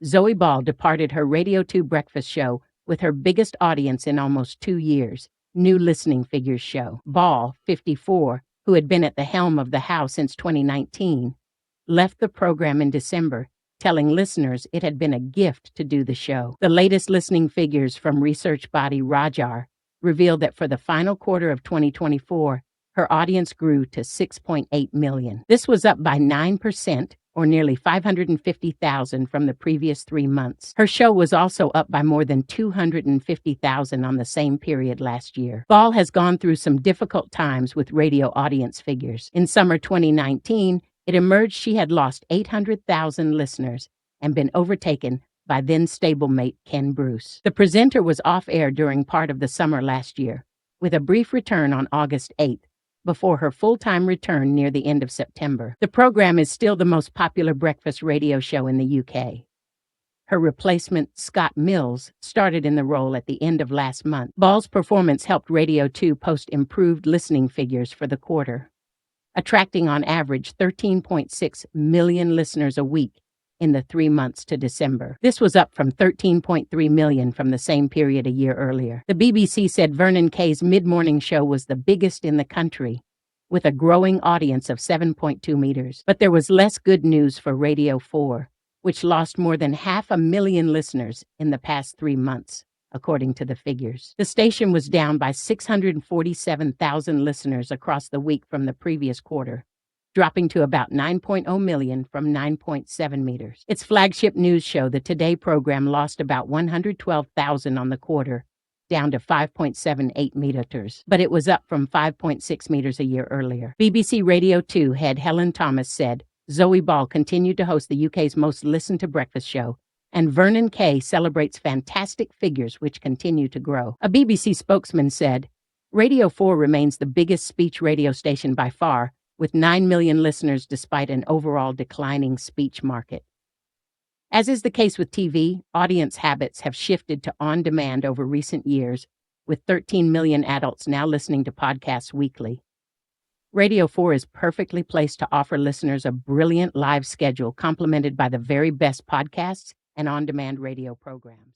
Zoe Ball departed her Radio 2 breakfast show with her biggest audience in almost 2 years, new listening figures show. Ball, 54, who had been at the helm of the house since 2019, left the program in December, telling listeners it had been a gift to do the show. The latest listening figures from research body Rajar revealed that for the final quarter of 2024, her audience grew to 6.8 million. This was up by 9%, or nearly 550,000 from the previous 3 months. Her show was also up by more than 250,000 on the same period last year. Ball has gone through some difficult times with radio audience figures. In summer 2019, it emerged she had lost 800,000 listeners and been overtaken by then stablemate Ken Bruce. The presenter was off-air during part of the summer last year, with a brief return on August 8th, before her full-time return near the end of September. The program is still the most popular breakfast radio show in the UK. Her replacement, Scott Mills, started in the role at the end of last month. Ball's performance helped Radio 2 post improved listening figures for the quarter, attracting on average 13.6 million listeners a week in the 3 months to December. This was up from 13.3 million from the same period a year earlier. The BBC said Vernon Kay's mid-morning show was the biggest in the country, with a growing audience of 7.2 meters. But there was less good news for Radio 4, which lost more than 500,000 listeners in the past 3 months, according to the figures. The station was down by 647,000 listeners across the week from the previous quarter, dropping to about 9.0 million from 9.7 meters. Its flagship news show, the Today program, lost about 112,000 on the quarter, down to 5.78 meters, but it was up from 5.6 meters a year earlier. BBC Radio 2 head Helen Thomas said Zoe Ball continued to host the UK's most listened-to breakfast show, and Vernon Kay celebrates fantastic figures which continue to grow. A BBC spokesman said, Radio 4 remains the biggest speech radio station by far, with 9 million listeners despite an overall declining speech market. As is the case with TV, audience habits have shifted to on-demand over recent years, with 13 million adults now listening to podcasts weekly. Radio 4 is perfectly placed to offer listeners a brilliant live schedule complemented by the very best podcasts and on-demand radio programs.